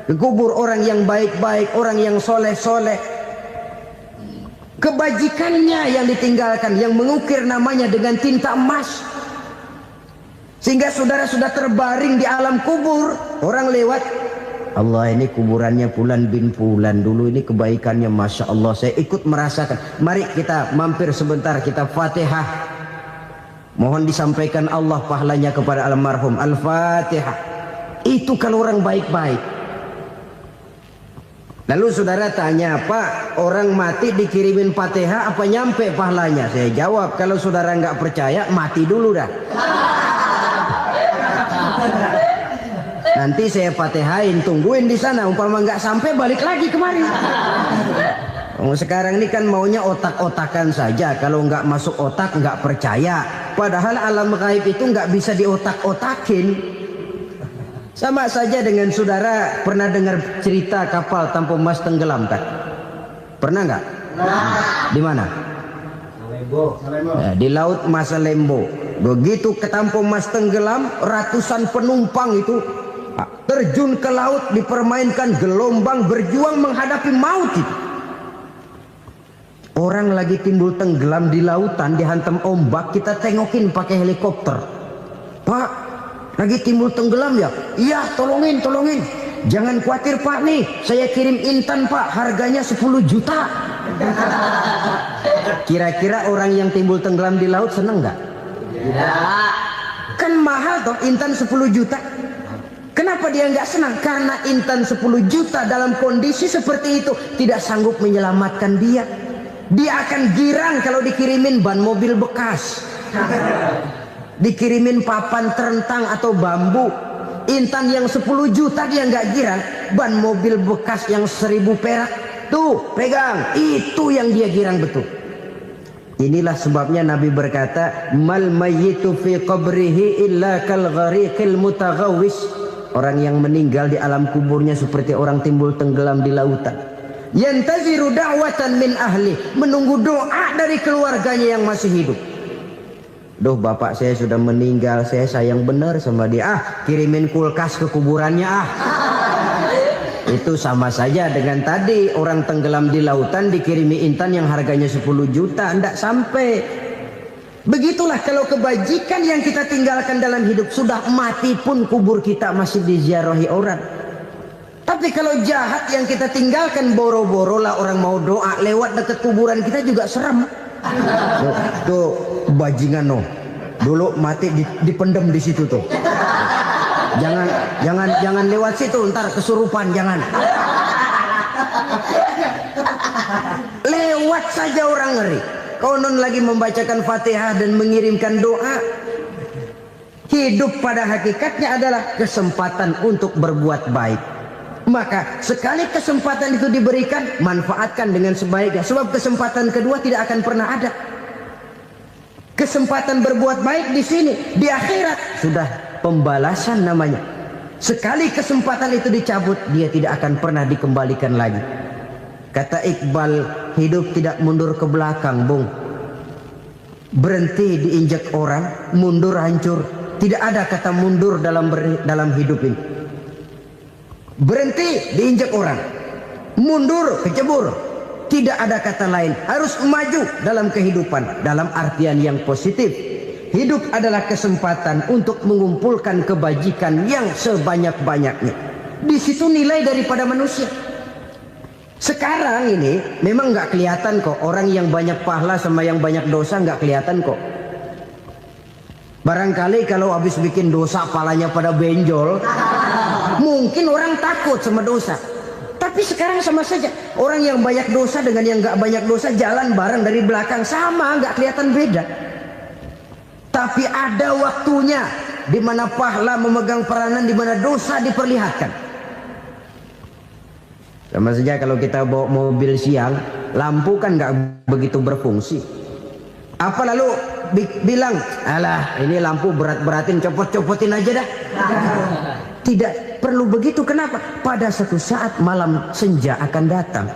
ke kubur orang yang baik-baik, orang yang soleh-soleh. Kebajikannya yang ditinggalkan, yang mengukir namanya dengan tinta emas. Sehingga saudara sudah terbaring di alam kubur, orang lewat, Allah, ini kuburannya Fulan bin Fulan, dulu ini kebaikannya Masya Allah, saya ikut merasakan. Mari kita mampir sebentar, kita Fatihah. Mohon disampaikan Allah pahalanya kepada almarhum. Al-Fatihah. Itu kalau orang baik-baik. Lalu saudara tanya, Pak, orang mati dikirimin Fatihah apa nyampe pahalanya? Saya jawab, kalau saudara nggak percaya, mati dulu dah. Nanti saya Fatihain, tungguin di sana. Umpama nggak sampai, balik lagi kemari. Sekarang ini kan maunya otak-otakan saja. Kalau nggak masuk otak, nggak percaya. Padahal alam gaib itu nggak bisa diotak-otakin. Sama saja dengan saudara pernah dengar cerita kapal Tampo Mas tenggelam kan? Pernah nggak? Di mana? Ya, di laut Masalembo. Begitu ke Tampo Mas tenggelam, ratusan penumpang itu terjun ke laut, dipermainkan gelombang, berjuang menghadapi maut itu. Orang lagi timbul tenggelam di lautan, dihantam ombak, kita tengokin pakai helikopter. Pak, lagi timbul tenggelam ya? Iya, tolongin. Jangan khawatir Pak nih, saya kirim intan Pak, harganya 10 juta. Kira-kira orang yang timbul tenggelam di laut seneng nggak? Tidak. Kan mahal toh intan 10 juta. Kenapa dia nggak senang? Karena intan 10 juta dalam kondisi seperti itu tidak sanggup menyelamatkan dia. Dia akan girang kalau dikirimin ban mobil bekas, dikirimin papan terentang atau bambu. Intan yang 10 juta dia nggak girang. Ban mobil bekas yang 1000 perak, tuh pegang, itu yang dia girang betul. Inilah sebabnya Nabi berkata, mal mayyitu fi qabrihi illa kal ghariqil mutaghawwis. Orang yang meninggal di alam kuburnya seperti orang timbul tenggelam di lautan. Yantaziru da'watan min ahli, menunggu doa dari keluarganya yang masih hidup. Duh, bapak saya sudah meninggal, saya sayang benar sama dia. Kirimin kulkas ke kuburannya Itu sama saja dengan tadi orang tenggelam di lautan dikirimi intan yang harganya 10 juta, ndak sampai. Begitulah kalau kebajikan yang kita tinggalkan dalam hidup, sudah mati pun kubur kita masih diziarahi orang. Tapi kalau jahat yang kita tinggalkan, boro-boro lah orang mau doa lewat dekat kuburan kita juga serem. Tuh bajingan no, dulu mati dipendem di situ tuh. Jangan lewat situ, ntar kesurupan, jangan. Lewat saja orang ngeri. Konon lagi membacakan Fatihah dan mengirimkan doa. Hidup pada hakikatnya adalah kesempatan untuk berbuat baik. Maka sekali kesempatan itu diberikan, manfaatkan dengan sebaiknya. Sebab kesempatan kedua tidak akan pernah ada. Kesempatan berbuat baik di sini, di akhirat sudah pembalasan namanya. Sekali kesempatan itu dicabut, dia tidak akan pernah dikembalikan lagi. Kata Iqbal, hidup tidak mundur ke belakang, Bung. Berhenti diinjak orang, mundur hancur. Tidak ada kata mundur dalam hidup ini. Berhenti diinjak orang, mundur kecebur. Tidak ada kata lain. Harus maju dalam kehidupan, dalam artian yang positif. Hidup adalah kesempatan untuk mengumpulkan kebajikan yang sebanyak-banyaknya. Di situ nilai daripada manusia. Sekarang ini memang nggak kelihatan kok, orang yang banyak pahala sama yang banyak dosa nggak kelihatan kok. Barangkali kalau habis bikin dosa palanya pada benjol, mungkin orang takut sama dosa. Tapi sekarang sama saja, orang yang banyak dosa dengan yang nggak banyak dosa jalan bareng dari belakang, sama, nggak kelihatan beda. Tapi ada waktunya di mana pahala memegang peranan, di mana dosa diperlihatkan. Sama saja kalau kita bawa mobil siang, lampu kan nggak begitu berfungsi. Apa lalu bilang, alah ini lampu berat-beratin, copot-copotin aja dah. Tidak perlu begitu. Kenapa? Pada satu saat malam senja akan datang.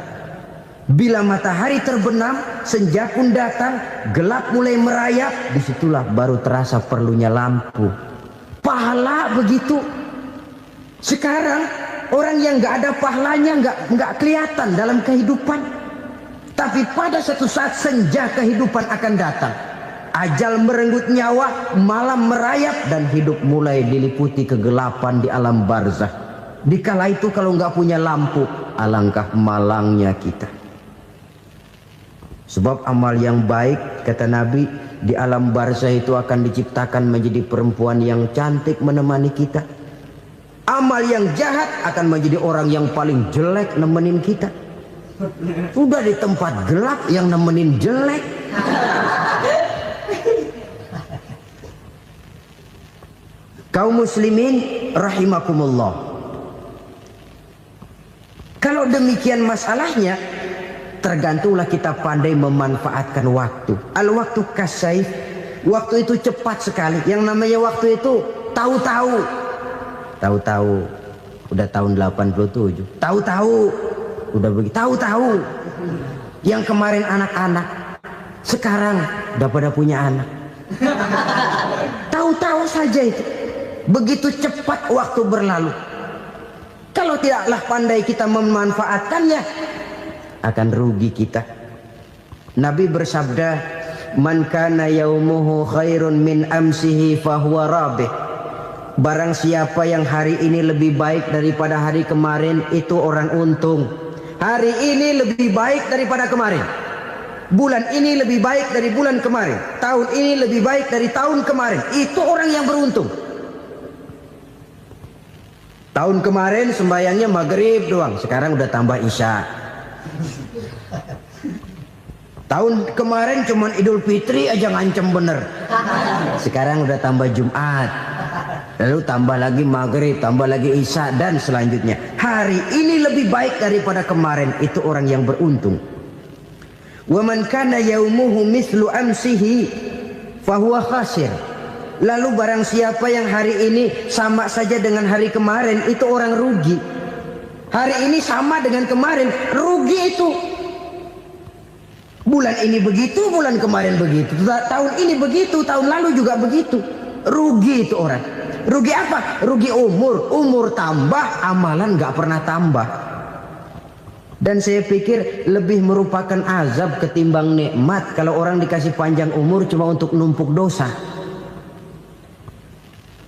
Bila matahari terbenam, senja pun datang, gelap mulai merayap, disitulah baru terasa perlunya lampu. Pahala begitu. Sekarang orang yang nggak ada pahalanya nggak kelihatan dalam kehidupan. Tapi pada satu saat senja kehidupan akan datang. Ajal merenggut nyawa, malam merayap, dan hidup mulai diliputi kegelapan di alam barzah. Dikala itu kalau nggak punya lampu, alangkah malangnya kita. Sebab amal yang baik, kata Nabi, di alam barzah itu akan diciptakan menjadi perempuan yang cantik menemani kita. Amal yang jahat akan menjadi orang yang paling jelek nemenin kita. Udah di tempat gelap yang nemenin jelek. Kaum muslimin rahimakumullah. Kalau demikian masalahnya, tergantunglah kita pandai memanfaatkan waktu. Al-waktu kasayf, waktu itu cepat sekali. Yang namanya waktu itu tahu-tahu. Tahu-tahu udah tahun 87. Tahu-tahu udah begitu. Tahu-tahu yang kemarin anak-anak, sekarang udah pada punya anak. Tahu-tahu saja itu. Begitu cepat waktu berlalu. Kalau tidaklah pandai kita memanfaatkannya, akan rugi kita. Nabi bersabda, "Man kana yaumuhu khairun min amsihi fahuwa rabih." Barang siapa yang hari ini lebih baik daripada hari kemarin, itu orang untung. Hari ini lebih baik daripada kemarin. Bulan ini lebih baik dari bulan kemarin. Tahun ini lebih baik dari tahun kemarin. Itu orang yang beruntung. Tahun kemarin sembayangnya maghrib doang, sekarang udah tambah isya. Tahun kemarin cuman Idul Fitri aja ngancem bener, sekarang udah tambah Jumat, lalu tambah lagi maghrib, tambah lagi isya, dan selanjutnya. Hari ini lebih baik daripada kemarin, itu orang yang beruntung. Wa man kana yaumuhu mislu amsihi fahuwa khasir. Lalu barang siapa yang hari ini sama saja dengan hari kemarin, itu orang rugi. Hari ini sama dengan kemarin, rugi itu. Bulan ini begitu, bulan kemarin begitu, tahun ini begitu, tahun lalu juga begitu. Rugi itu orang. Rugi apa? Rugi umur. Umur tambah, amalan gak pernah tambah. Dan saya pikir lebih merupakan azab ketimbang nikmat kalau orang dikasih panjang umur cuma untuk numpuk dosa.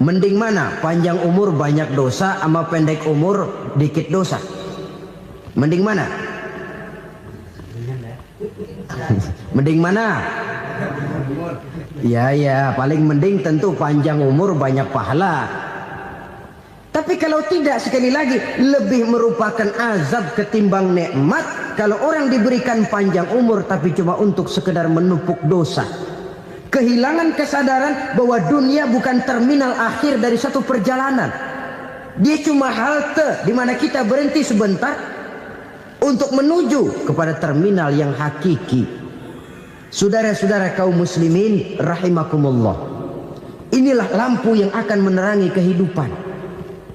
Mending mana? Panjang umur banyak dosa sama pendek umur dikit dosa? Mending mana? Mending mana? Ya, paling mending tentu panjang umur banyak pahala. Tapi kalau tidak, sekali lagi, lebih merupakan azab ketimbang nikmat kalau orang diberikan panjang umur tapi cuma untuk sekedar menumpuk dosa. Kehilangan kesadaran bahwa dunia bukan terminal akhir dari satu perjalanan. Dia cuma halte di mana kita berhenti sebentar untuk menuju kepada terminal yang hakiki. Saudara-saudara kaum muslimin rahimakumullah, inilah lampu yang akan menerangi kehidupan.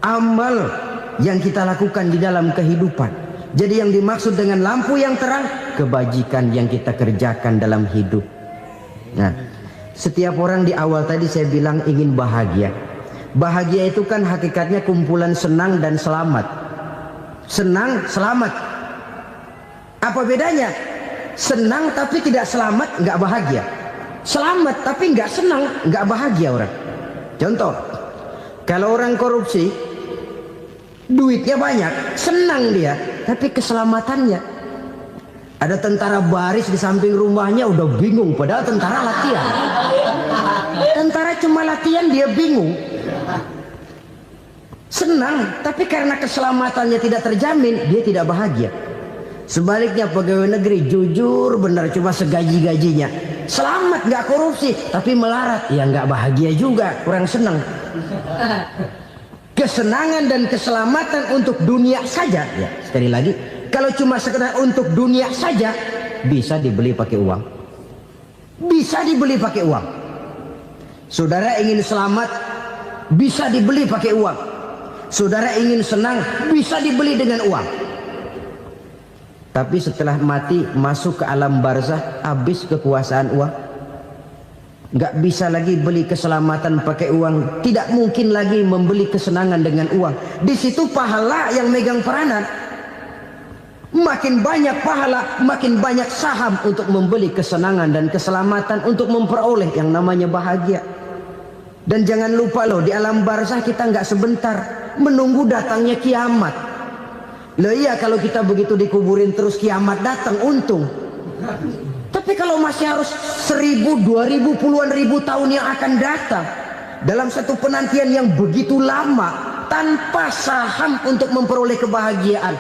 Amal yang kita lakukan di dalam kehidupan. Jadi yang dimaksud dengan lampu yang terang, kebajikan yang kita kerjakan dalam hidup. Nah, setiap orang di awal tadi saya bilang ingin bahagia. Bahagia itu kan hakikatnya kumpulan senang dan selamat. Senang, selamat. Apa bedanya? Senang tapi tidak selamat, nggak bahagia. Selamat tapi nggak senang, nggak bahagia orang. Contoh, kalau orang korupsi, duitnya banyak, senang dia, tapi keselamatannya. Ada tentara baris di samping rumahnya udah bingung, padahal tentara latihan. Tentara cuma latihan, dia bingung. Senang, tapi karena keselamatannya tidak terjamin, dia tidak bahagia. Sebaliknya pegawai negeri jujur benar cuma segaji-gajinya, selamat nggak korupsi tapi melarat, ya nggak bahagia juga, kurang senang. Kesenangan dan keselamatan untuk dunia saja, ya sekali lagi, kalau cuma sekedar untuk dunia saja bisa dibeli pakai uang, bisa dibeli pakai uang. Saudara ingin selamat bisa dibeli pakai uang, saudara ingin senang bisa dibeli dengan uang. Tapi setelah mati masuk ke alam barzah, habis kekuasaan uang. Nggak bisa lagi beli keselamatan pakai uang, tidak mungkin lagi membeli kesenangan dengan uang. Di situ pahala yang megang peranan. Makin banyak pahala, makin banyak saham untuk membeli kesenangan dan keselamatan, untuk memperoleh yang namanya bahagia. Dan jangan lupa loh, di alam barzah kita nggak sebentar, menunggu datangnya kiamat. Loh iya, kalau kita begitu dikuburin terus kiamat datang, untung. Tapi kalau masih harus 1000, 2000, puluhan ribu tahun yang akan datang, dalam satu penantian yang begitu lama, tanpa saham untuk memperoleh kebahagiaan,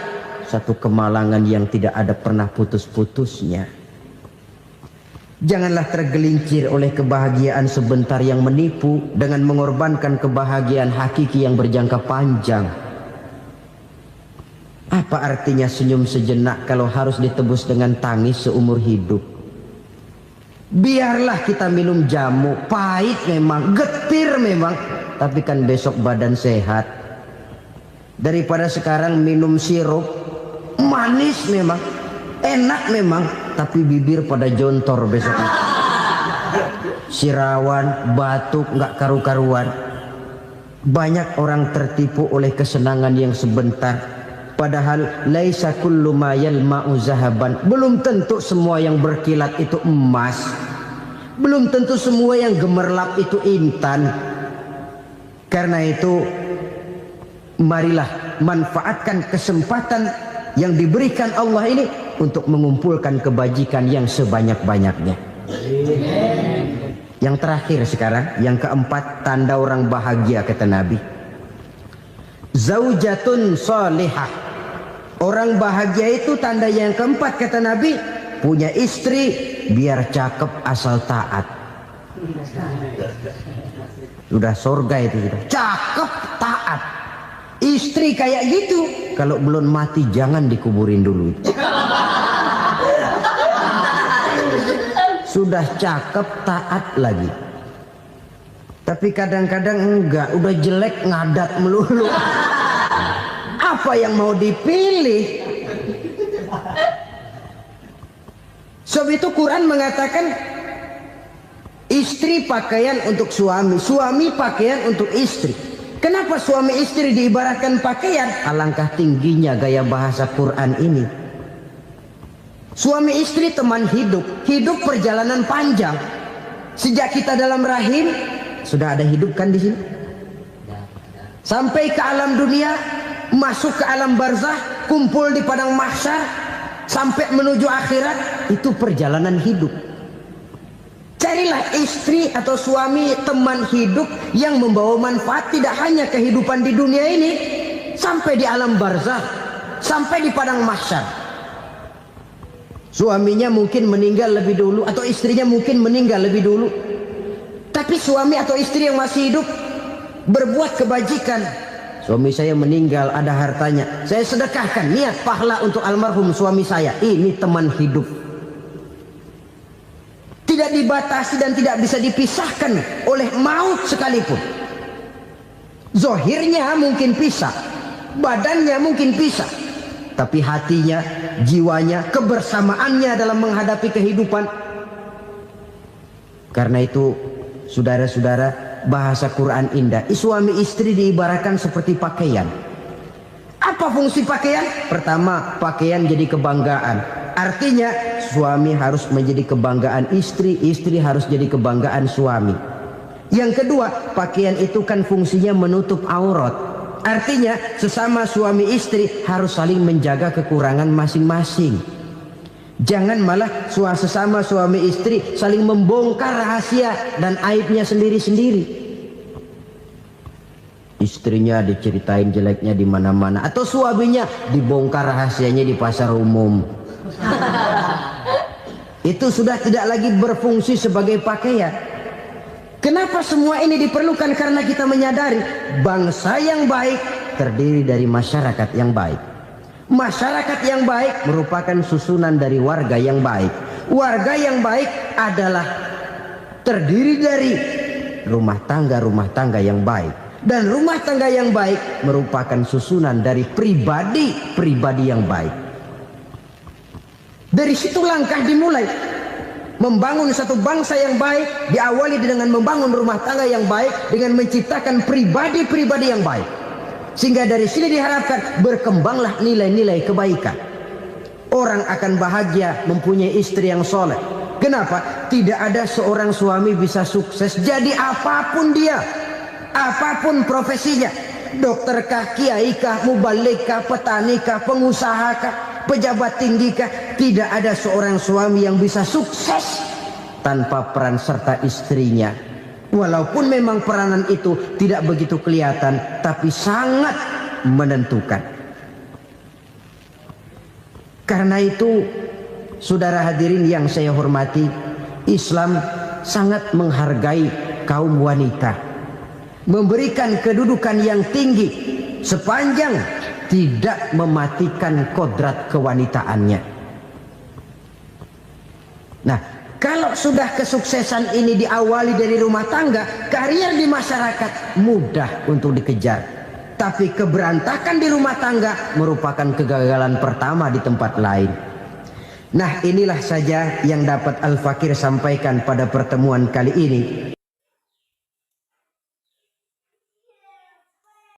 satu kemalangan yang tidak ada pernah putus-putusnya. Janganlah tergelincir oleh kebahagiaan sebentar yang menipu dengan mengorbankan kebahagiaan hakiki yang berjangka panjang. Apa artinya senyum sejenak kalau harus ditebus dengan tangis seumur hidup? Biarlah kita minum jamu, pahit memang, getir memang, tapi kan besok badan sehat. Daripada sekarang minum sirup, manis memang, enak memang, tapi bibir pada jontor besoknya. Sirawan, batuk, nggak karu-karuan. Banyak orang tertipu oleh kesenangan yang sebentar, Padahal laisa kullu ma yalma'u zahaban. Belum tentu semua yang berkilat itu emas. Belum tentu semua yang gemerlap itu intan. Karena itu marilah manfaatkan kesempatan yang diberikan Allah ini untuk mengumpulkan kebajikan yang sebanyak-banyaknya. Yang terakhir sekarang, yang keempat, tanda orang bahagia kata Nabi. Zaujatun salihah. Orang bahagia itu tanda yang keempat kata Nabi, punya istri biar cakep asal taat. Sudah surga itu sudah. Cakep taat. Istri kayak gitu, kalau belum mati jangan dikuburin dulu. Sudah cakep taat lagi. Tapi kadang-kadang enggak, udah jelek ngadat melulu. Apa yang mau dipilih? Sebab itu Quran mengatakan istri pakaian untuk suami, suami pakaian untuk istri. Kenapa suami istri diibaratkan pakaian? Alangkah tingginya gaya bahasa Quran ini. Suami istri teman hidup, hidup perjalanan panjang. Sejak kita dalam rahim sudah ada hidup kan di sini. Sampai ke alam dunia, masuk ke alam barzah, kumpul di padang mahsyar, sampai menuju akhirat, itu perjalanan hidup. Carilah istri atau suami teman hidup yang membawa manfaat tidak hanya kehidupan di dunia ini, sampai di alam barzah, sampai di padang mahsyar. Suaminya mungkin meninggal lebih dulu atau istrinya mungkin meninggal lebih dulu. Tapi suami atau istri yang masih hidup berbuat kebajikan. Suami saya meninggal, ada hartanya, saya sedekahkan, niat pahala untuk almarhum suami saya. Ini teman hidup. Tidak dibatasi dan tidak bisa dipisahkan oleh maut sekalipun. Zohirnya mungkin pisah, badannya mungkin pisah, tapi hatinya, jiwanya, kebersamaannya dalam menghadapi kehidupan. Karena itu, saudara-saudara, bahasa Quran indah. Suami istri diibaratkan seperti pakaian. Apa fungsi pakaian? Pertama, pakaian jadi kebanggaan. Artinya suami harus menjadi kebanggaan istri, istri harus jadi kebanggaan suami. Yang kedua, pakaian itu kan fungsinya menutup aurat. Artinya sesama suami istri harus saling menjaga kekurangan masing-masing. Jangan malah sesama suami istri saling membongkar rahasia dan aibnya sendiri-sendiri. Istrinya diceritain jeleknya di mana-mana, atau suaminya dibongkar rahasianya di pasar umum. Itu sudah tidak lagi berfungsi sebagai pakaian. Kenapa semua ini diperlukan? Karena kita menyadari bangsa yang baik terdiri dari masyarakat yang baik. Masyarakat yang baik merupakan susunan dari warga yang baik. Warga yang baik adalah terdiri dari rumah tangga yang baik. Dan rumah tangga yang baik merupakan susunan dari pribadi yang baik. Dari situ langkah dimulai. Membangun satu bangsa yang baik diawali dengan membangun rumah tangga yang baik, dengan menciptakan pribadi-pribadi yang baik. Sehingga dari sini diharapkan berkembanglah nilai-nilai kebaikan. Orang akan bahagia mempunyai istri yang soleh. Kenapa? Tidak ada seorang suami bisa sukses jadi apapun dia, apapun profesinya. Dokterkah, kiaikah, mubalikah, petanikah, pengusahakah, pejabat tinggikah, tidak ada seorang suami yang bisa sukses tanpa peran serta istrinya. Walaupun memang peranan itu tidak begitu kelihatan, tapi sangat menentukan. Karena itu, saudara hadirin yang saya hormati, Islam sangat menghargai kaum wanita, memberikan kedudukan yang tinggi sepanjang tidak mematikan kodrat kewanitaannya. Nah, kalau sudah kesuksesan ini diawali dari rumah tangga, karier di masyarakat mudah untuk dikejar. Tapi keberantakan di rumah tangga merupakan kegagalan pertama di tempat lain. Nah, inilah saja yang dapat Al-Fakir sampaikan pada pertemuan kali ini.